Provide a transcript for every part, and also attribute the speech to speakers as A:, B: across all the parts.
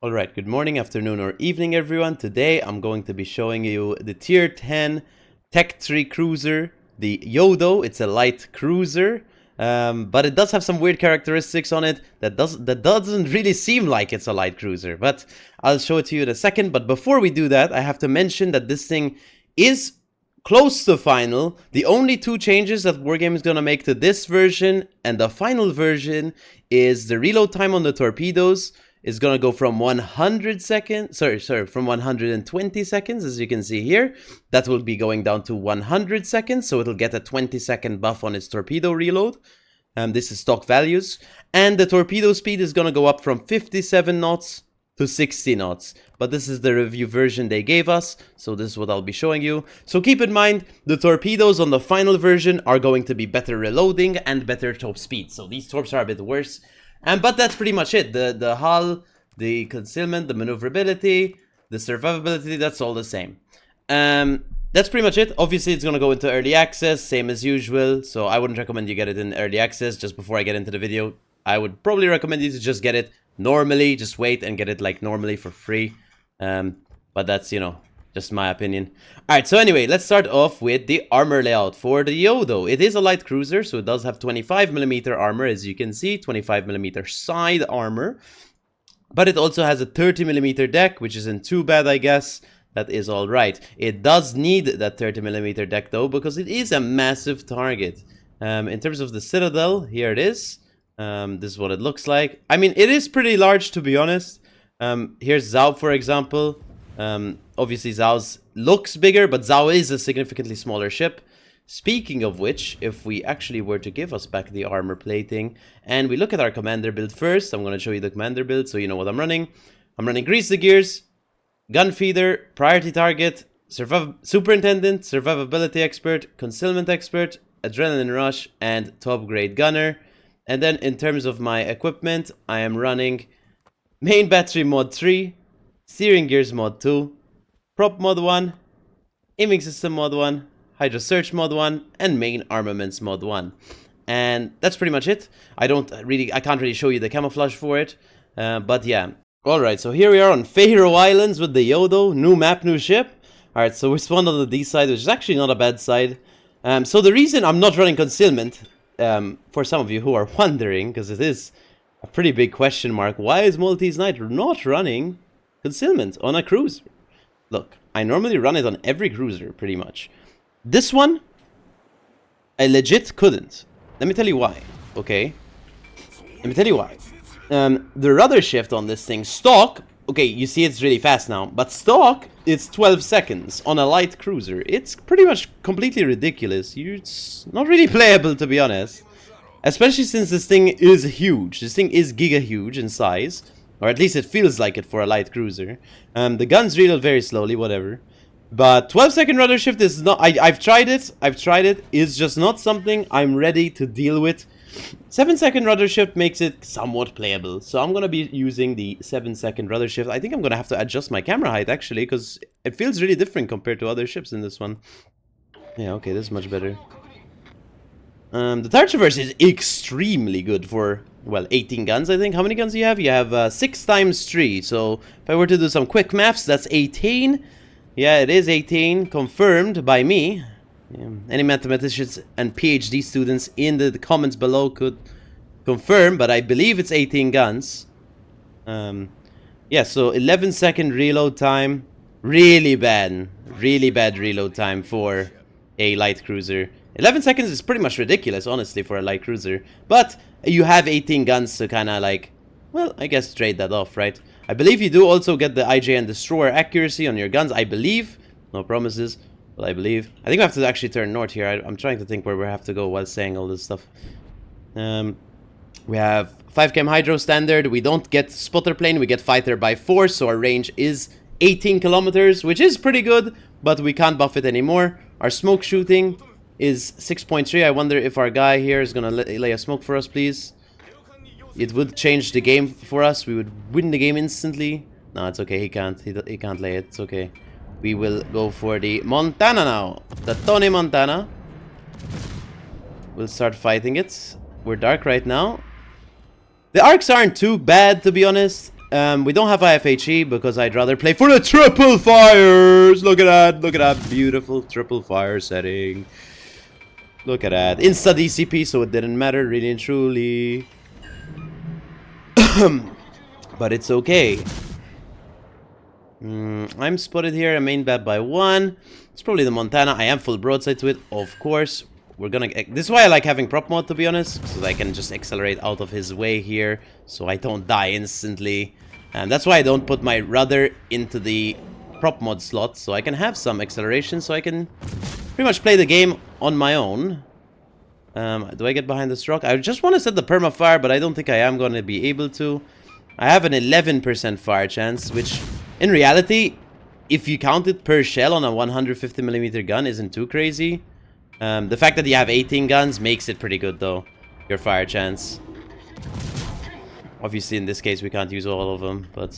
A: Alright, good morning, afternoon, or evening, everyone. Today I'm going to be showing you the Tier 10 Tech 3 cruiser, the Yodo. It's a light cruiser, but it does have some weird characteristics on it that doesn't really seem like it's a light cruiser. But I'll show it to you in a second. But before we do that, I have to mention that this thing is close to final. The only two changes that Wargame is going to make to this version and the final version is the reload time on the torpedoes is going to go from 100 seconds, from 120 seconds, as you can see here. That will be going down to 100 seconds, so it'll get a 20-second buff on its torpedo reload. This is stock values. And the torpedo speed is going to go up from 57 knots to 60 knots. But this is the review version they gave us, so this is what I'll be showing you. So keep in mind, the torpedoes on the final version are going to be better reloading and better top speed. So these torps are a bit worse. But that's pretty much it. The hull, the concealment, the maneuverability, the survivability, that's all the same. That's pretty much it. Obviously, it's going to go into early access, same as usual. So I wouldn't recommend you get it in early access. Just before I get into the video, I would probably recommend you to just get it normally. Just wait and get it like normally for free. But that's, you know, just my opinion. Alright, so anyway, let's start off with the armor layout for the Yodo. It is a light cruiser, so it does have 25mm armor, as you can see, 25mm side armor. But it also has a 30mm deck, which isn't too bad, I guess. That is alright. It does need that 30mm deck, though, because it is a massive target. In terms of the citadel, here it is. This is what it looks like. I mean, it is pretty large, to be honest. Here's Zhao, for example. Obviously Zhao's looks bigger, but Zhao is a significantly smaller ship. Speaking of which, if we actually were to give us back the armor plating and we look at our commander build first, I'm going to show you the commander build so you know what I'm running. I'm running Grease the Gears, Gun Feeder, Priority Target, Superintendent, Survivability Expert, Concealment Expert, Adrenaline Rush, and Top Grade Gunner. And then in terms of my equipment, I am running Main Battery Mod 3, Steering Gears Mod 2, Prop Mod 1, Aiming System Mod 1, Hydro Search Mod 1, and Main Armaments Mod 1. And that's pretty much it. I can't really show you the camouflage for it, but yeah. Alright, so here we are on Faroe Islands with the Yodo, new map, new ship. Alright, so we spawned on the D side, which is actually not a bad side. So the reason I'm not running Concealment, for some of you who are wondering, because it is a pretty big question mark, why is MalteseKnight not running Concealment on a cruiser? Look, I normally run it on every cruiser, pretty much. This one, I legit couldn't. Let me tell you why, okay? Let me tell you why. The rudder shift on this thing, stock, okay, you see it's really fast now, but stock, it's 12 seconds on a light cruiser. It's pretty much completely ridiculous. It's not really playable, to be honest. Especially since this thing is huge. This thing is giga huge in size. Or at least it feels like it for a light cruiser. The guns reload very slowly, whatever. But 12-second rudder shift is not... I've tried it. It's just not something I'm ready to deal with. 7-second rudder shift makes it somewhat playable. So I'm going to be using the 7-second rudder shift. I think I'm going to have to adjust my camera height, actually. Because it feels really different compared to other ships in this one. Yeah, okay, this is much better. The Tire Traverse is extremely good for... well, 18 guns, I think. How many guns do you have? You have 6 times 3. So, if I were to do some quick maths, that's 18. Yeah, it is 18. Confirmed by me. Yeah. Any mathematicians and PhD students in the comments below could confirm, but I believe it's 18 guns. Yeah, so 11-second reload time. Really bad reload time for a light cruiser. 11 seconds is pretty much ridiculous, honestly, for a light cruiser. But you have 18 guns to kind of like, well, I guess trade that off, right? I believe you do also get the IJN Destroyer accuracy on your guns, I believe. No promises, but I believe. I think we have to actually turn north here. I'm trying to think where we have to go while saying all this stuff. We have 5 chem hydro standard. We don't get spotter plane, we get fighter by force, so our range is 18 kilometers, which is pretty good, but we can't buff it anymore. Our smoke shooting is 6.3. I wonder if our guy here is gonna lay a smoke for us, please. It would change the game for us. We would win the game instantly. No, it's okay. He can't. He can't lay it. It's okay. We will go for the Montana now. The Tony Montana. We'll start fighting it. We're dark right now. The arcs aren't too bad, to be honest. We don't have IFHE because I'd rather play for the triple fires. Look at that. Look at that beautiful triple fire setting. Look at that. Insta DCP, so it didn't matter really and truly. But it's okay. I'm spotted here. I main bat by 1. It's probably the Montana. I am full broadside to it, of course. We're gonna... This is why I like having prop mod, to be honest. So I can just accelerate out of his way here. So I don't die instantly. And that's why I don't put my rudder into the prop mod slot. So I can have some acceleration. So I can pretty much play the game on my own. Do I get behind this rock? I just want to set the perma-fire, but I don't think I am going to be able to. I have an 11% fire chance, which in reality, if you count it per shell on a 150mm gun, isn't too crazy. The fact that you have 18 guns makes it pretty good, though, your fire chance. Obviously, in this case, we can't use all of them, but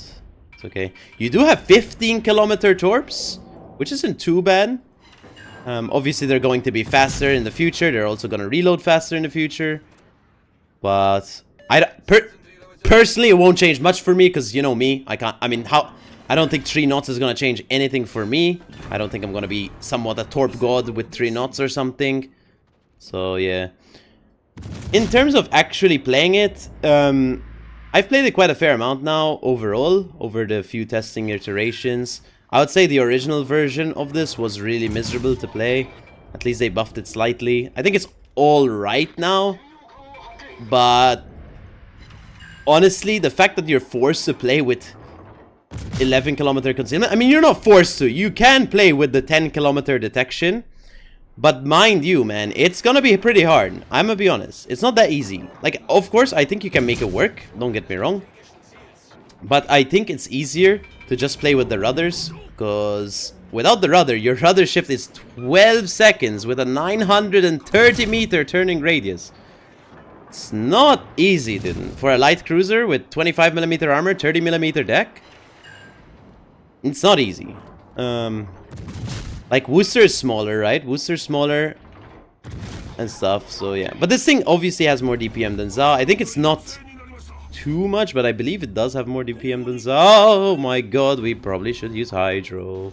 A: it's okay. You do have 15-kilometer torps, which isn't too bad. Obviously, they're going to be faster in the future. They're also going to reload faster in the future. But personally, it won't change much for me because, you know me. I don't think 3 knots is going to change anything for me. I don't think I'm going to be somewhat a torp god with 3 knots or something. So, yeah. In terms of actually playing it, I've played it quite a fair amount now overall, over the few testing iterations. I would say the original version of this was really miserable to play. At least they buffed it slightly. I think it's alright now. But honestly, the fact that you're forced to play with 11-kilometer concealment... I mean, you're not forced to. You can play with the 10-kilometer detection. But mind you, man, it's gonna be pretty hard. I'm gonna be honest. It's not that easy. Like, of course, I think you can make it work. Don't get me wrong. But I think it's easier to just play with the rudders, because without the rudder, your rudder shift is 12 seconds with a 930-meter turning radius. It's not easy, dude. For a light cruiser with 25mm armor, 30mm deck, it's not easy. Like, Worcester is smaller, right? Worcester's smaller and stuff, so yeah. But this thing obviously has more DPM than ZA. I think it's not too much, but I believe it does have more DPM than ZA. Oh my god, we probably should use Hydro,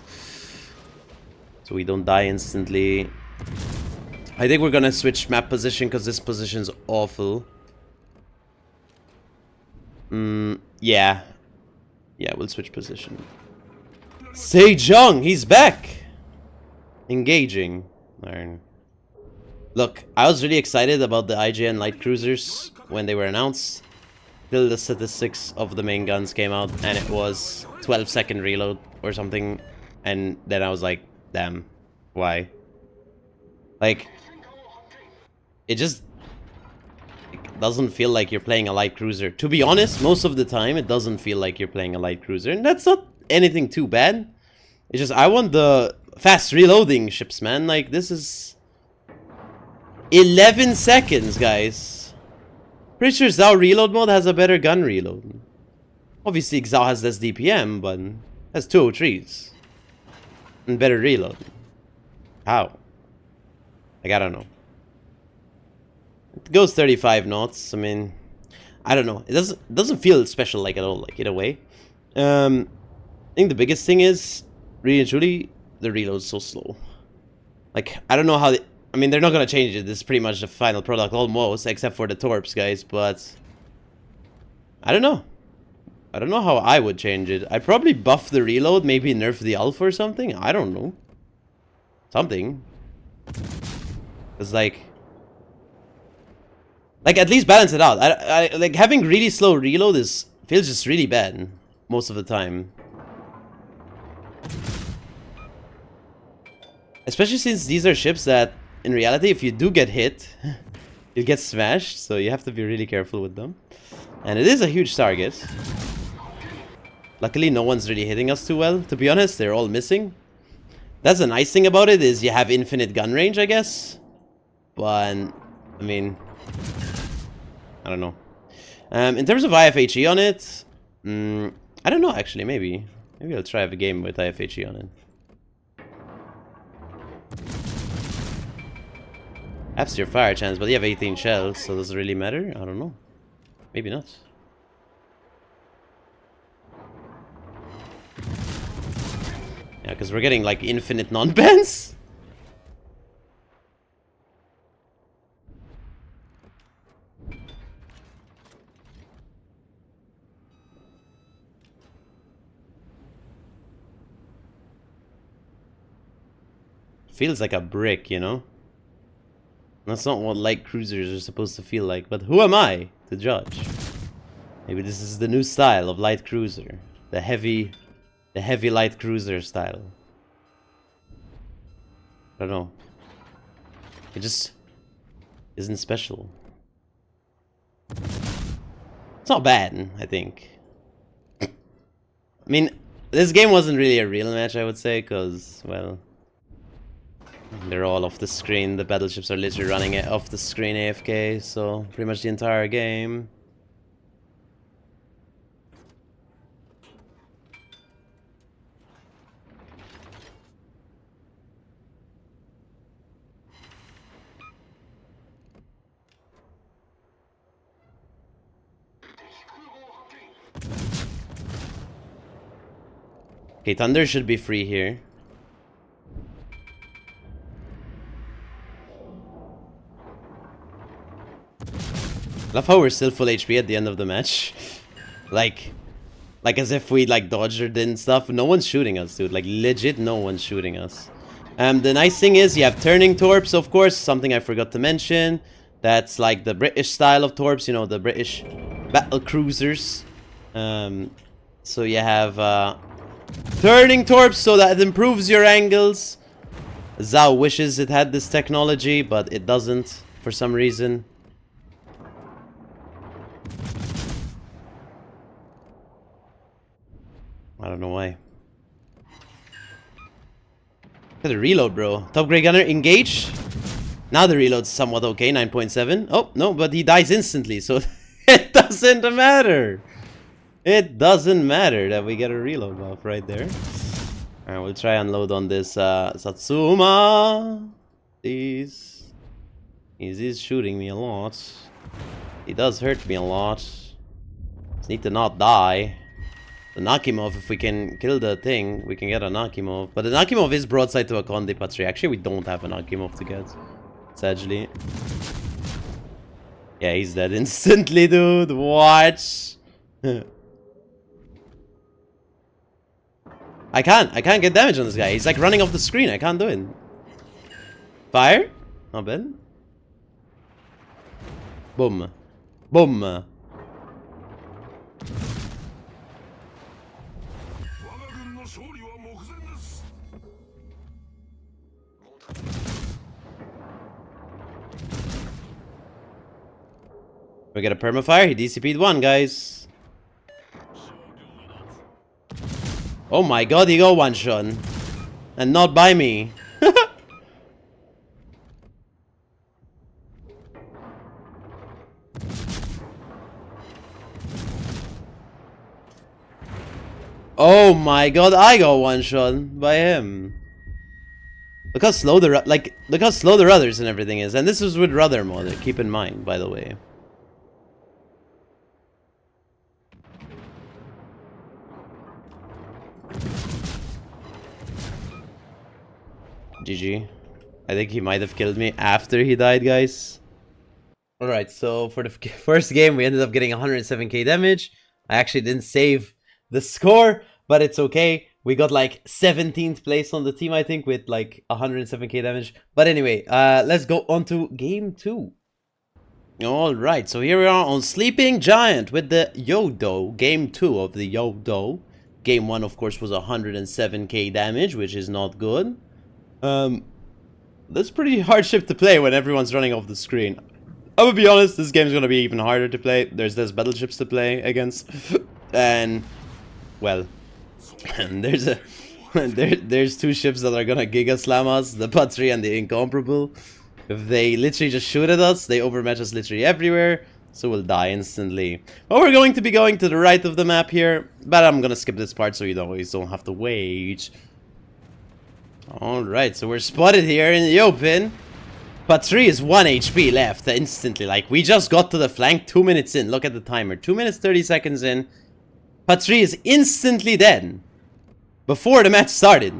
A: so we don't die instantly. I think we're gonna switch map position because this position's awful. Yeah. Yeah, we'll switch position. Sejong, he's back! Engaging. Look, I was really excited about the IGN light cruisers when they were announced. Till the statistics of the main guns came out and it was 12-second reload or something. And then I was like, damn, why? Like, it just doesn't feel like you're playing a light cruiser. To be honest, most of the time it doesn't feel like you're playing a light cruiser. And that's not anything too bad. It's just, I want the fast reloading ships, man. Like, this is 11 seconds, guys. Pretty sure Zao reload mode has a better gun reload. Obviously, Zao has less DPM, but has 203s. And better reload. How? Like, I don't know. It goes 35 knots. I mean, I don't know. It doesn't feel special, like, at all, like, in a way. I think the biggest thing is, really and truly, the reload's so slow. Like, I don't know how... I mean, they're not gonna change it. This is pretty much the final product, almost, except for the torps, guys, but... I don't know. I don't know how I would change it. I'd probably buff the reload, maybe nerf the alpha or something. I don't know. Something. It's like, at least balance it out. Like, having really slow reload feels just really bad most of the time. Especially since these are ships that, in reality, if you do get hit, you'll get smashed. So you have to be really careful with them. And it is a huge target. Luckily, no one's really hitting us too well. To be honest, they're all missing. That's the nice thing about it, is you have infinite gun range, I guess. But, I mean, I don't know. In terms of IFHE on it, I don't know, actually, maybe. Maybe I'll try have a game with IFHE on it. F's your fire chance, but you have 18 shells, so does it really matter? I don't know. Maybe not. Yeah, because we're getting like infinite non-bans. Feels like a brick, you know? That's not what light cruisers are supposed to feel like, but who am I to judge? Maybe this is the new style of light cruiser. The heavy light cruiser style. I don't know. It just isn't special. It's not bad, I think. I mean, this game wasn't really a real match, I would say, because, well, they're all off the screen. The battleships are literally running it off the screen AFK, so pretty much the entire game. Okay, Thunder should be free here. Love how we're still full HP at the end of the match. like as if we like dodged or did stuff. No one's shooting us, dude. Like legit, no one's shooting us. The nice thing is you have turning torps, of course. Something I forgot to mention. That's like the British style of torps. You know, the British battle cruisers. So you have turning torps, so that it improves your angles. Zhao wishes it had this technology, but it doesn't for some reason. I don't know why. Look at the reload, bro. Top grade gunner, engage. Now the reload's somewhat okay, 9.7. Oh, no, but he dies instantly, so it doesn't matter. It doesn't matter that we get a reload buff right there. Alright, we'll try and load on this Satsuma. Please. He's shooting me a lot. He does hurt me a lot. Just need to not die. The Nakimov, if we can kill the thing, we can get a Nakimov. But the Nakimov is broadside to a Conde Patri. Actually, we don't have a Nakimov to get. Sadly. Yeah, he's dead instantly, dude. Watch. I can't get damage on this guy. He's like running off the screen. I can't do it. Fire? Not bad. Boom. Boom. We get a permafire. He DCP'd one, guys. Oh my god, he got one shot. And not by me. Oh my god, I got one shot by him. Look how slow the look how slow the rudders and everything is. And this is with rudder mode, keep in mind, by the way. GG. I think he might have killed me after he died, guys. Alright, so for the first game, we ended up getting 107k damage. I actually didn't save the score, but it's okay. We got like 17th place on the team, I think, with like 107k damage. But anyway, let's go on to game 2. Alright, so here we are on Sleeping Giant with the Yodo. Game 2 of the Yodo. Game 1, of course, was 107k damage, which is not good. That's pretty hard ship to play when everyone's running off the screen. I would be honest, this game's gonna be even harder to play. There's less battleships to play against. And, well, there's two ships that are gonna Giga Slam us, the Patri and the Incomparable. If they literally just shoot at us, they overmatch us literally everywhere, so we'll die instantly. But we're going to be going to the right of the map here, but I'm gonna skip this part so you always don't have to wait. Alright, so we're spotted here in the open. Patri is 1 HP left instantly. Like, we just got to the flank 2 minutes in. Look at the timer. 2 minutes 30 seconds in. Patri is instantly dead. Before the match started.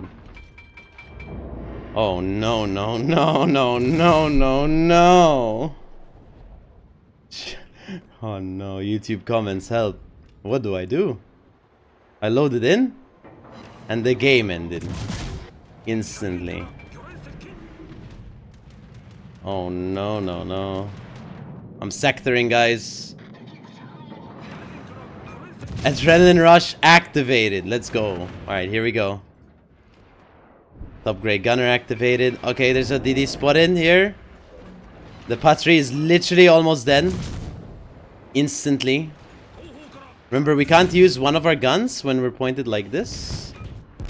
A: Oh no, no, no, no, no, no, no. Oh no, YouTube comments help. What do I do? I loaded in and the game ended instantly. Oh no, no, no. I'm sectoring, guys. Adrenaline rush activated. Let's go. Alright, here we go. Top grade gunner activated. Okay, there's a DD spot in here. The patri is literally almost dead. Instantly. Remember, we can't use one of our guns when we're pointed like this.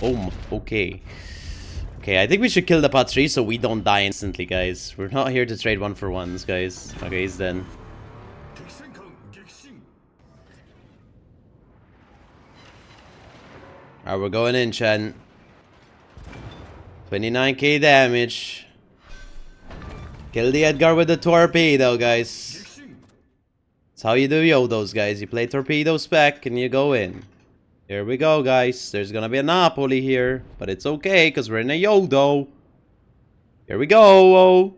A: Oh, okay. Okay, I think we should kill the patri so we don't die instantly, guys. We're not here to trade 1-for-1s, guys. Okay, he's dead. Alright, we're going in, Chen. 29k damage. Kill the Edgar with the torpedo, guys. That's how you do Yodos, guys. You play torpedo spec and you go in. Here we go, guys. There's gonna be a Napoli here, but it's okay because we're in a Yodo. Here we go.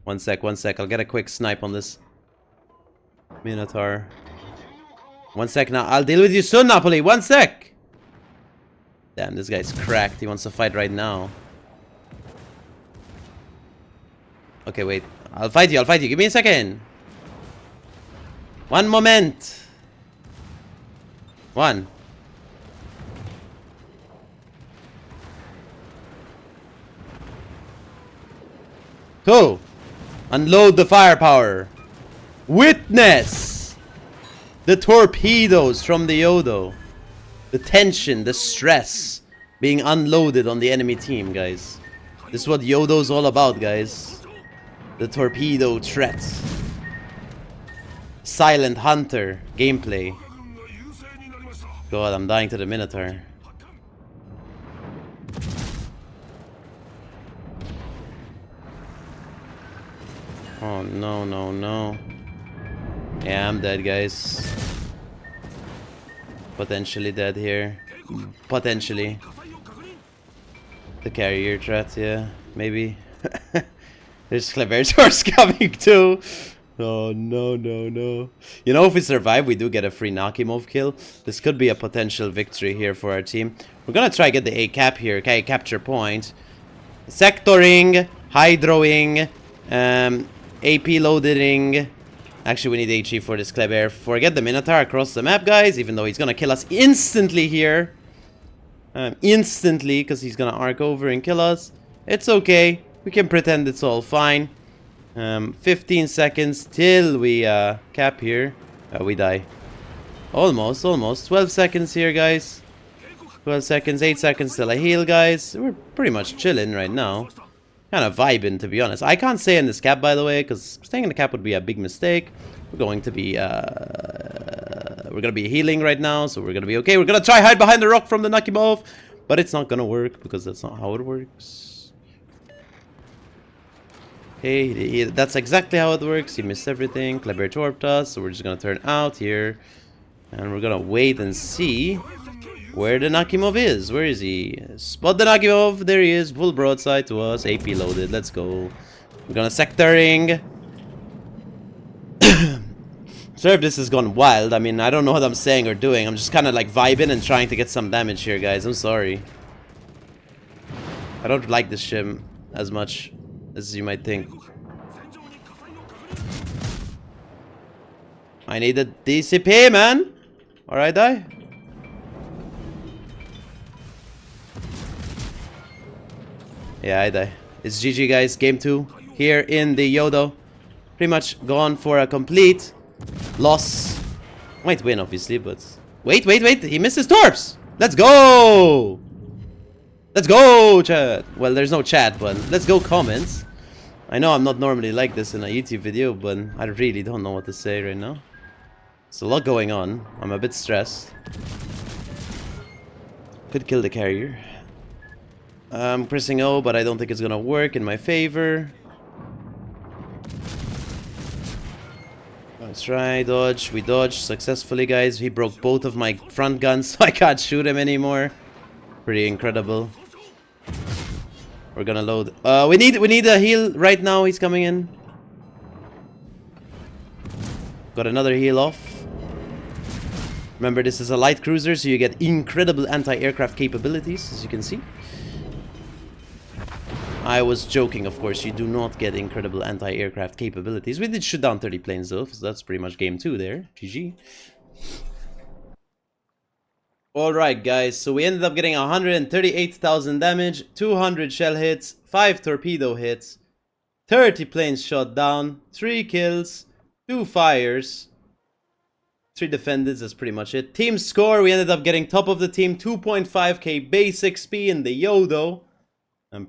A: One sec. I'll get a quick snipe on this Minotaur. One sec now. I'll deal with you soon, Napoli. One sec. Damn, this guy's cracked. He wants to fight right now. Okay, wait. I'll fight you. Give me a second. One moment. One. Two. Unload the firepower. Witness the torpedoes from the Yodo. The tension, the stress being unloaded on the enemy team, guys. This is what Yodo's all about, guys. The torpedo threat. Silent Hunter gameplay. God, I'm dying to the Minotaur. Oh, no, no, no. Yeah, I'm dead, guys. Potentially dead here. Potentially. The carrier threat, yeah. Maybe. There's Clevertors coming too. Oh, no, no, no. You know, if we survive, we do get a free Nakimov kill. This could be a potential victory here for our team. We're gonna try get the A cap here. Okay, capture point. Sectoring. Hydroing. AP loading. Actually, we need HE for this Kleber. Forget the Minotaur across the map, guys. Even though he's gonna kill us instantly here. Instantly, because he's gonna arc over and kill us. It's okay. We can pretend it's all fine. 15 seconds till we cap here. We die. Almost. 12 seconds here, guys. 12 seconds, 8 seconds till I heal, guys. We're pretty much chilling right now. Kind of vibing, to be honest. I can't stay in this cap, by the way, because staying in the cap would be a big mistake. We're going to be healing right now, so we're gonna be okay. We're gonna try hide behind the rock from the Nakimov, but it's not gonna work because that's not how it works. Okay, that's exactly how it works. He missed everything. Kleber torped us, so we're just gonna turn out here, and we're gonna wait and see where the Nakimov is. Where is he? Spot the Nakimov. There he is. Full broadside to us. AP loaded. Let's go. We're gonna sectoring. Sorry if this has gone wild. I mean, I don't know what I'm saying or doing. I'm just kind of like vibing and trying to get some damage here, guys. I'm sorry. I don't like this shim as much as you might think. I need a DCP, man. Alright, die. Yeah, I die. It's GG, guys. Game 2 here in the Yodo. Pretty much gone for a complete loss. Might win, obviously, but... Wait. He missed his torps. Let's go. Let's go, chat. Well, there's no chat, but let's go comments. I know I'm not normally like this in a YouTube video, but I really don't know what to say right now. There's a lot going on. I'm a bit stressed. Could kill the carrier. I'm pressing O, but I don't think it's gonna work in my favor. Let's try dodge. We dodged successfully, guys. He broke both of my front guns, so I can't shoot him anymore. Pretty incredible. We're gonna load. We need a heal right now. He's coming in. Got another heal off. Remember, this is a light cruiser, so you get incredible anti-aircraft capabilities, as you can see. I was joking, of course. You do not get incredible anti-aircraft capabilities. We did shoot down 30 planes, though, so that's pretty much game 2 there. GG. Alright, guys, so we ended up getting 138,000 damage, 200 shell hits, 5 torpedo hits, 30 planes shot down, 3 kills, 2 fires, 3 defended, that's pretty much it. Team score, we ended up getting top of the team, 2.5k base XP in the Yodo.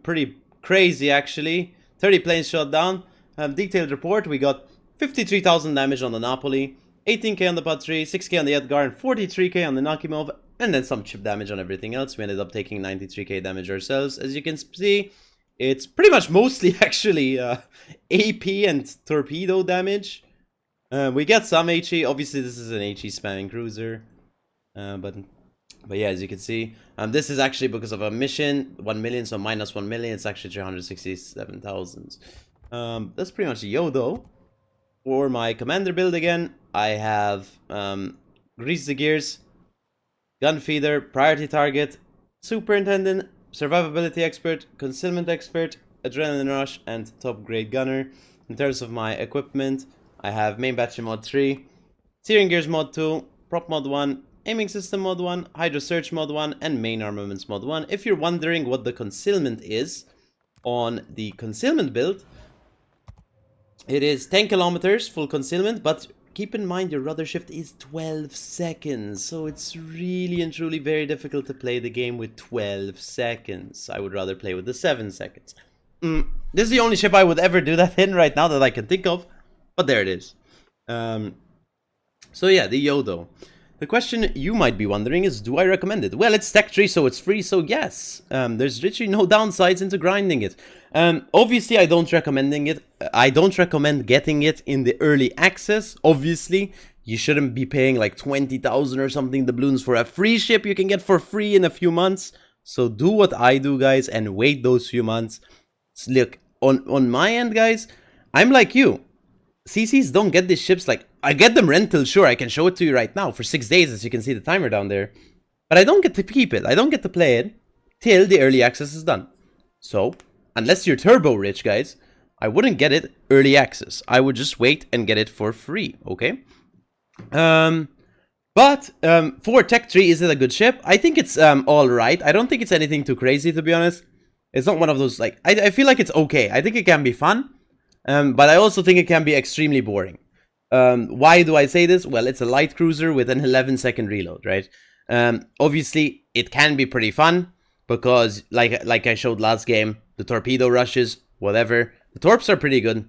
A: Pretty crazy, actually. 30 planes shot down. Detailed report, we got 53,000 damage on the Napoli, 18k on the Pod 3, 6k on the Edgar, and 43k on the Nakimov, and then some chip damage on everything else. We ended up taking 93k damage ourselves. As you can see, it's pretty much mostly actually AP and torpedo damage. We get some HE. Obviously, this is an HE spamming cruiser. But yeah, as you can see, this is actually because of a mission, 1 million, so minus 1 million. It's actually 367,000. That's pretty much Yodo. For my commander build again, I have Grease the Gears, Gun Feeder, Priority Target, Superintendent, Survivability Expert, Concealment Expert, Adrenaline Rush, and Top Grade Gunner. In terms of my equipment, I have Main Battery Mod 3, Steering Gears Mod 2, Prop Mod 1, Aiming System Mod 1, Hydro Search Mod 1, and Main Armaments Mod 1. If you're wondering what the concealment is on the concealment build, it is 10 kilometers full concealment, but keep in mind your rudder shift is 12 seconds, so it's really and truly very difficult to play the game with 12 seconds. I would rather play with the 7 seconds. This is the only ship I would ever do that in right now that I can think of, but there it is. So yeah, the Yodo. The question you might be wondering is, do I recommend it? Well, it's tech tree, so it's free, so yes. There's literally no downsides into grinding it. Obviously, I don't recommend getting it in the early access. Obviously, you shouldn't be paying like 20,000 or something doubloons for a free ship you can get for free in a few months. So do what I do, guys, and wait those few months. Look, on my end, guys, I'm like you. CCs don't get these ships like... I get them rental, sure, I can show it to you right now for 6 days, as you can see the timer down there. But I don't get to keep it. I don't get to play it till the early access is done. So, unless you're turbo rich, guys, I wouldn't get it early access. I would just wait and get it for free, okay? But for Tech Tree, is it a good ship? I think it's alright. I don't think it's anything too crazy, to be honest. It's not one of those, like... I feel like it's okay. I think it can be fun. But I also think it can be extremely boring. Why do I say this? Well, it's a light cruiser with an 11-second reload, right? Obviously, it can be pretty fun because, like I showed last game, the torpedo rushes, whatever. The torps are pretty good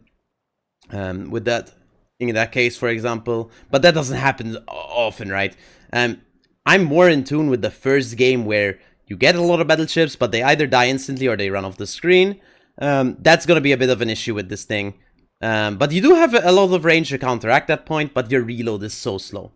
A: with that, in that case, for example. But that doesn't happen often, right? I'm more in tune with the first game where you get a lot of battleships, but they either die instantly or they run off the screen. That's going to be a bit of an issue with this thing. But you do have a lot of range to counteract that point, but your reload is so slow.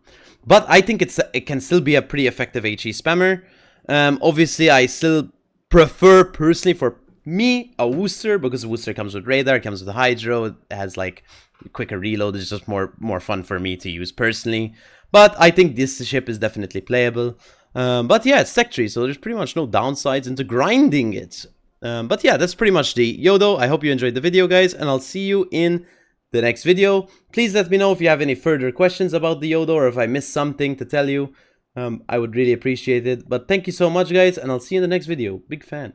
A: But I think it can still be a pretty effective HE spammer. Obviously, I still prefer, personally, for me, a Worcester, because a Worcester comes with radar, comes with hydro, it has like quicker reload, it's just more fun for me to use personally. But I think this ship is definitely playable. But yeah, it's tech tree, so there's pretty much no downsides into grinding it. But yeah, that's pretty much the Yodo. I hope you enjoyed the video, guys, and I'll see you in the next video. Please let me know if you have any further questions about the Yodo or if I missed something to tell you. I would really appreciate it. But thank you so much, guys, and I'll see you in the next video. Big fan.